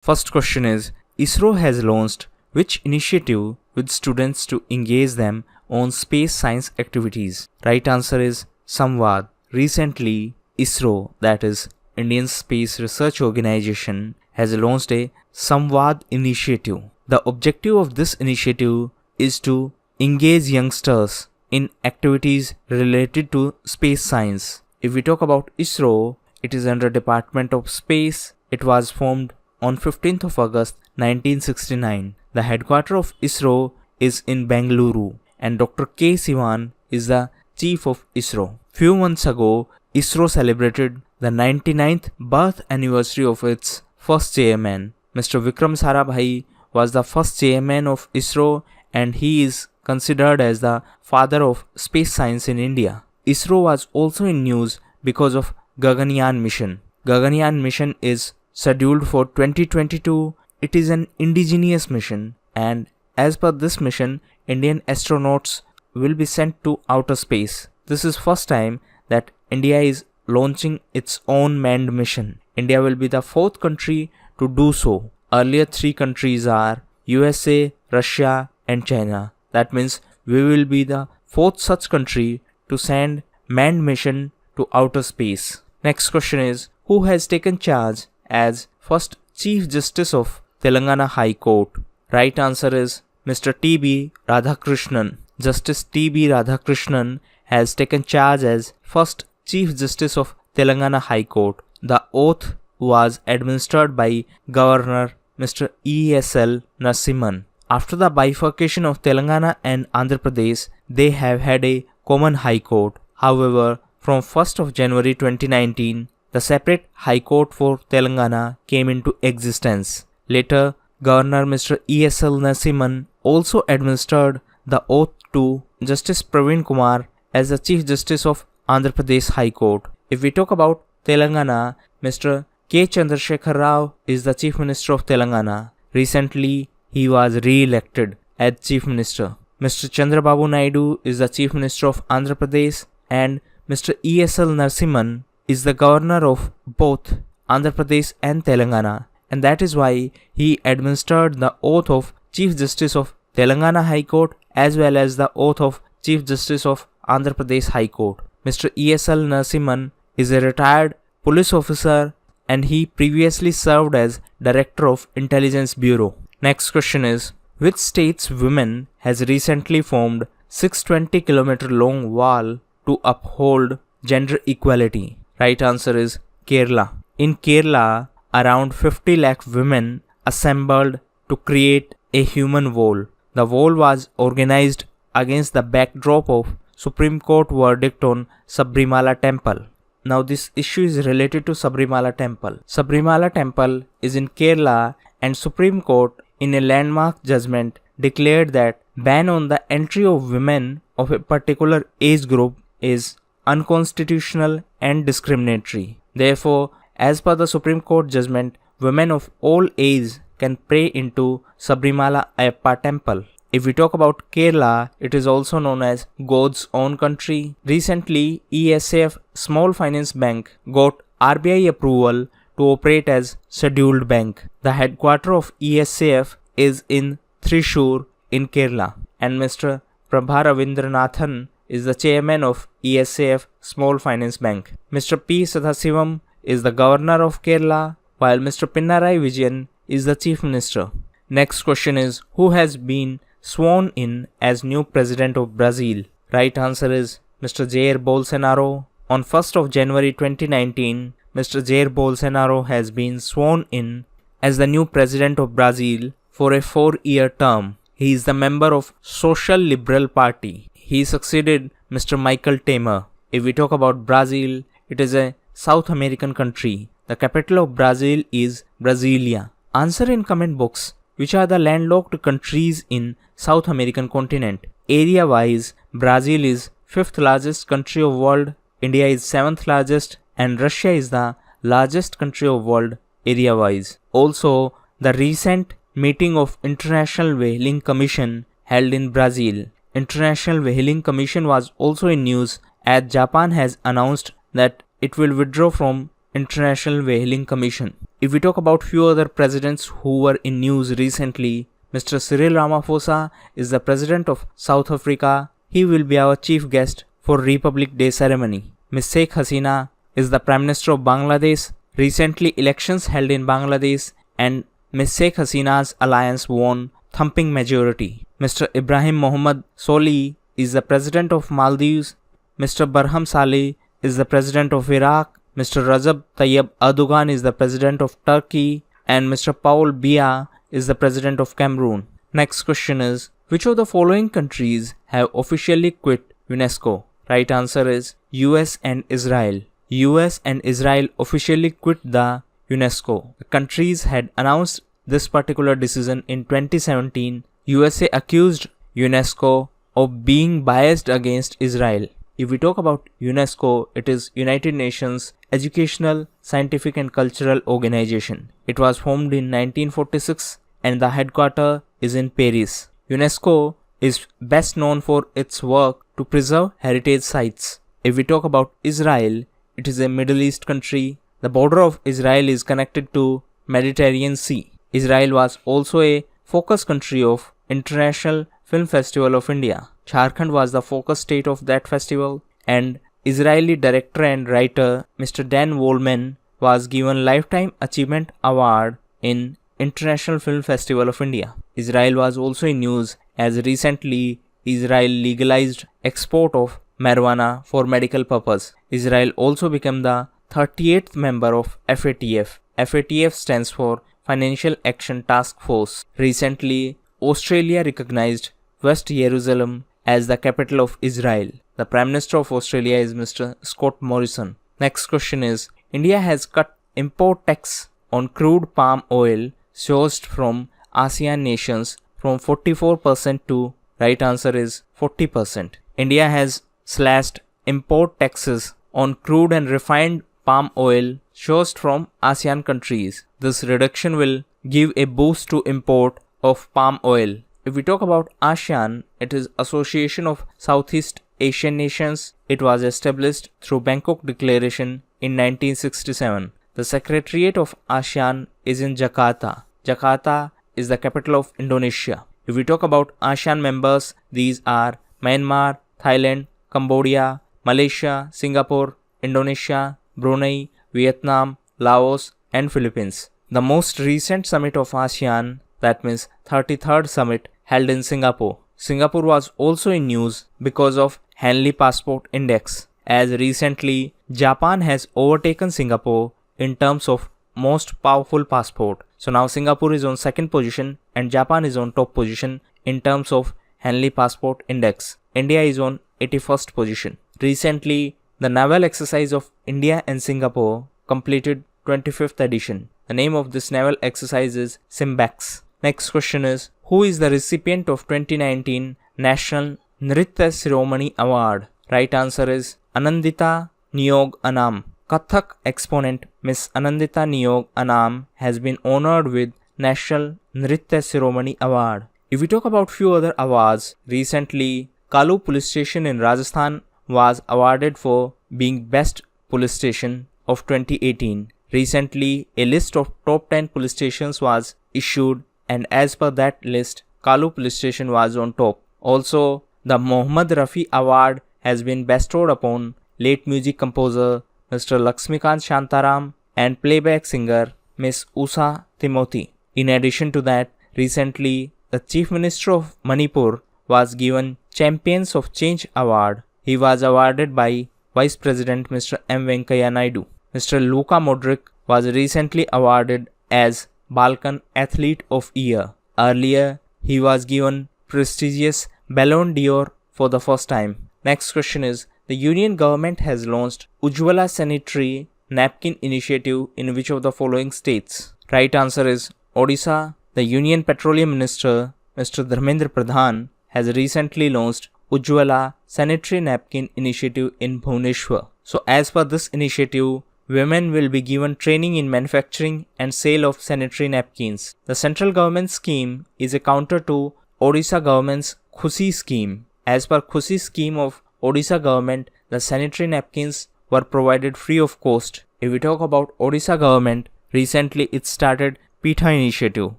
First question is, ISRO has launched which initiative with students to engage them on space science activities? Right answer is Samvad. Recently, ISRO, that is Indian Space Research Organization, has launched a Samvad initiative. The objective of this initiative is to engage youngsters in activities related to space science. If we talk about ISRO, it is under Department of Space. It was formed on 15th of August 1969. The headquarters of ISRO is in Bengaluru and Dr. K. Sivan is the chief of ISRO. Few months ago, ISRO celebrated the 99th birth anniversary of its first chairman. Mr. Vikram Sarabhai was the first chairman of ISRO and he is considered as the father of space science in India. ISRO was also in news because of Gaganyaan mission. Gaganyaan mission is scheduled for 2022. It is an indigenous mission and as per this mission, Indian astronauts will be sent to outer space. This is first time that India is launching its own manned mission. India will be the fourth country to do so. Earlier three countries are USA, Russia and China. That means we will be the fourth such country to send manned mission to outer space. Next question is, who has taken charge as first Chief Justice of Telangana High Court? Right answer is Mr. T.B. Radhakrishnan. Justice T.B. Radhakrishnan has taken charge as first Chief Justice of Telangana High Court. The oath was administered by Governor Mr. E.S.L. Narasimhan. After the bifurcation of Telangana and Andhra Pradesh, they have had a common High Court. However, from 1st of January 2019, the separate High Court for Telangana came into existence. Later, Governor Mr. E.S.L. Narasimhan also administered the oath to Justice Praveen Kumar as the Chief Justice of Andhra Pradesh High Court. If we talk about Telangana, Mr. K. Chandrasekhar Rao is the Chief Minister of Telangana. Recently, he was re-elected as Chief Minister. Mr. Chandrababu Naidu is the Chief Minister of Andhra Pradesh and Mr. E.S.L. Narasimhan is the Governor of both Andhra Pradesh and Telangana, and that is why he administered the oath of Chief Justice of Telangana High Court as well as the oath of Chief Justice of Andhra Pradesh High Court. Mr. E.S.L. Narasimhan is a retired police officer and he previously served as Director of Intelligence Bureau. Next question is, which state's women has recently formed 620 km long wall to uphold gender equality? Right answer is Kerala. In Kerala, around 50 lakh women assembled to create a human wall. The wall was organized against the backdrop of Supreme Court verdict on Sabrimala Temple. Now this issue is related to Sabrimala Temple. Sabrimala Temple is in Kerala and Supreme Court in a landmark judgment declared that ban on the entry of women of a particular age group is unconstitutional and discriminatory. Therefore, as per the Supreme Court judgment, women of all ages can pray into Sabrimala Ayyappa Temple. If we talk about Kerala, it is also known as God's own country. Recently, ESAF Small Finance Bank got RBI approval to operate as scheduled bank. The headquarters of ESAF is in Thrissur in Kerala and Mr. Prabha Ravindranathan is the chairman of ESAF Small Finance Bank. Mr. P. Sadhasivam is the governor of Kerala while Mr. Pinnarai Vijayan is the chief minister. Next question is, who has been sworn in as new president of Brazil? Right answer is Mr. Jair Bolsonaro. On 1st of January 2019, Mr. Jair Bolsonaro has been sworn in as the new president of Brazil for a 4-year term. He is the member of Social Liberal Party. He succeeded Mr. Michael Temer. If we talk about Brazil, it is a South American country. The capital of Brazil is Brasilia. Answer in comment box which are the landlocked countries in South American continent. Area wise, Brazil is 5th largest country of world, India is 7th largest and Russia is the largest country of world area wise. Also, the recent meeting of International Whaling Commission held in Brazil. International Whaling Commission was also in news as Japan has announced that it will withdraw from International Whaling Commission. If we talk about few other presidents who were in news recently, Mr. Cyril Ramaphosa is the president of South Africa. He will be our chief guest for Republic Day ceremony. Ms. Sheikh Hasina is the Prime Minister of Bangladesh. Recently elections held in Bangladesh and Ms. Sheikh Hasina's alliance won thumping majority. Mr. Ibrahim Mohammed Soli is the president of Maldives. Mr. Barham Saleh is the president of Iraq. Mr. Rajab Tayyip Erdogan is the president of Turkey. And Mr. Paul Biya is the president of Cameroon. Next question is, which of the following countries have officially quit UNESCO? Right answer is US and Israel. US and Israel officially quit the UNESCO. The countries had announced this particular decision in 2017. USA accused UNESCO of being biased against Israel. If we talk about UNESCO, it is United Nations Educational, Scientific and Cultural Organization. It was formed in 1946 and the headquarters is in Paris. UNESCO is best known for its work to preserve heritage sites. If we talk about Israel, it is a Middle East country. The border of Israel is connected to Mediterranean Sea. Israel was also a focus country of International Film Festival of India. Jharkhand was the focus state of that festival, and Israeli director and writer Mr. Dan Wollman was given Lifetime Achievement Award in International Film Festival of India. Israel was also in news as recently Israel legalized export of marijuana for medical purpose. Israel also became the 38th member of FATF. FATF stands for Financial Action Task Force. Recently, Australia recognized West Jerusalem as the capital of Israel. The Prime Minister of Australia is Mr. Scott Morrison. Next question is, India has cut import tax on crude palm oil sourced from ASEAN nations from 44% to, right answer is 40%. India has slashed import taxes on crude and refined palm oil sourced from ASEAN countries. This reduction will give a boost to import of palm oil. If we talk about ASEAN, it is Association of Southeast Asian Nations. It was established through Bangkok Declaration in 1967. The Secretariat of ASEAN is in Jakarta. Jakarta is the capital of Indonesia. If we talk about ASEAN members, these are Myanmar, Thailand, Cambodia, Malaysia, Singapore, Indonesia, Brunei, Vietnam, Laos, and Philippines. The most recent summit of ASEAN, that means 33rd summit, held in Singapore. Singapore was also in news because of Hanley Passport Index, as recently Japan has overtaken Singapore in terms of most powerful passport. So now Singapore is on second position and Japan is on top position in terms of Hanley Passport Index. India is on 81st position. Recently, the naval exercise of India and Singapore completed 25th edition. The name of this naval exercise is Simbax. Next question is, who is the recipient of 2019 National Nritya Shiromani Award? Right answer is Anandita Niyog Anam. Kathak exponent Miss Anandita Niyog Anam has been honored with National Nritya Shiromani Award. If we talk about few other awards, recently Kalu Police Station in Rajasthan was awarded for being Best Police Station of 2018. Recently, a list of top 10 police stations was issued, and as per that list, Kalu Police Station was on top. Also, the Mohammad Rafi Award has been bestowed upon late music composer Mr. Laxmikant Shantaram and playback singer Miss Usha Timothy. In addition to that, recently, the Chief Minister of Manipur was given Champions of Change Award. He was awarded by Vice President Mr. M. Venkaiah Naidu. Mr. Luka Modric was recently awarded as Balkan Athlete of Year. Earlier, he was given prestigious Ballon d'Or for the first time. Next question is, the Union government has launched Ujjwala sanitary napkin initiative in which of the following states? Right answer is Odisha. The Union Petroleum Minister Mr. Dharmendra Pradhan has recently launched Ujjwala sanitary napkin initiative in Bhubaneswar. So as per this initiative, women will be given training in manufacturing and sale of sanitary napkins. The central government scheme is a counter to Odisha government's Khushi scheme. As per Khushi scheme of Odisha government, the sanitary napkins were provided free of cost. If we talk about Odisha government, recently it started Pitha initiative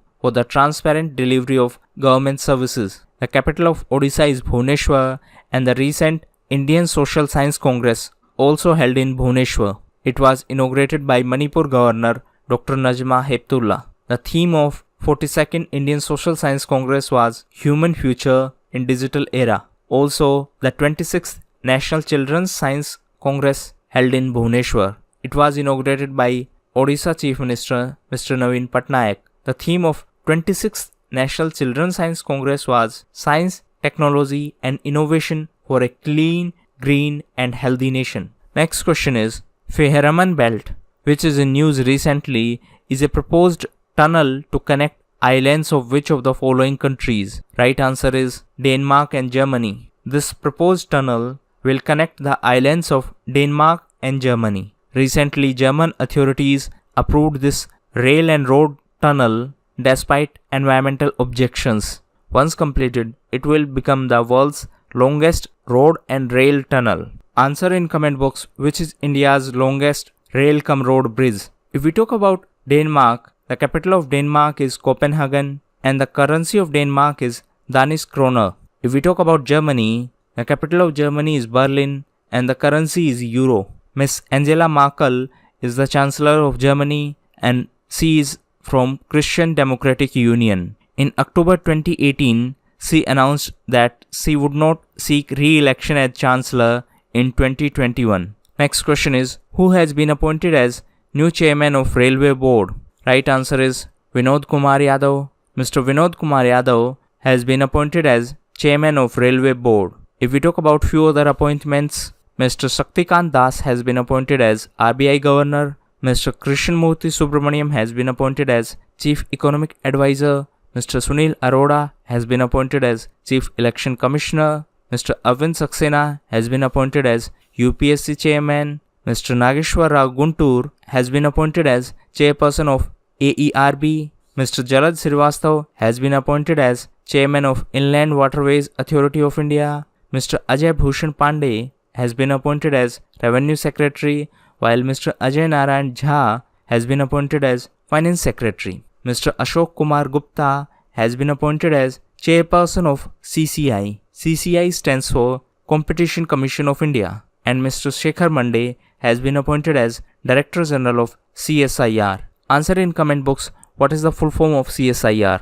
for the transparent delivery of government services. The capital of Odisha is Bhubaneswar, and the recent Indian Social Science Congress also held in Bhubaneswar. It was inaugurated by Manipur Governor Dr. Najma Heptullah. The theme of 42nd Indian Social Science Congress was Human Future in Digital Era. Also, the 26th National Children's Science Congress held in Bhubaneswar. It was inaugurated by Odisha Chief Minister Mr. Naveen Patnaik. The theme of 26th National Children's Science Congress was Science, Technology and Innovation for a Clean, Green and Healthy Nation. Next question is, Fehmarn Belt, which is in news recently, is a proposed tunnel to connect islands of which of the following countries? Right answer is Denmark and Germany. This proposed tunnel will connect the islands of Denmark and Germany. Recently, German authorities approved this rail and road tunnel despite environmental objections. Once completed, it will become the world's longest road and rail tunnel. Answer in comment box which is India's longest rail-cum-road bridge. If we talk about Denmark, the capital of Denmark is Copenhagen and the currency of Denmark is Danish kroner. If we talk about Germany, the capital of Germany is Berlin and the currency is euro. Miss Angela Merkel is the Chancellor of Germany and she is from Christian Democratic Union. In October 2018, she announced that she would not seek re-election as Chancellor in 2021. Next question is, who has been appointed as new chairman of Railway Board? Right answer is Vinod Kumar Yadav. Mr. Vinod Kumar Yadav has been appointed as chairman of Railway Board. If we talk about few other appointments, Mr. Shaktikant Das has been appointed as RBI Governor. Mr. Krishnamurthy Subramaniam has been appointed as Chief Economic Advisor. Mr. Sunil Arora has been appointed as Chief Election Commissioner. Mr. Arvind Saxena has been appointed as UPSC Chairman. Mr. Nageshwar Rao Guntur has been appointed as Chairperson of AERB. Mr. Jalad Srivastava has been appointed as Chairman of Inland Waterways Authority of India. Mr. Ajay Bhushan Pandey has been appointed as Revenue Secretary, while Mr. Ajay Narayan Jha has been appointed as Finance Secretary. Mr. Ashok Kumar Gupta has been appointed as Chairperson of CCI. CCI stands for Competition Commission of India. And Mr. Shekhar Mande has been appointed as Director General of CSIR. Answer in comment box what is the full form of CSIR.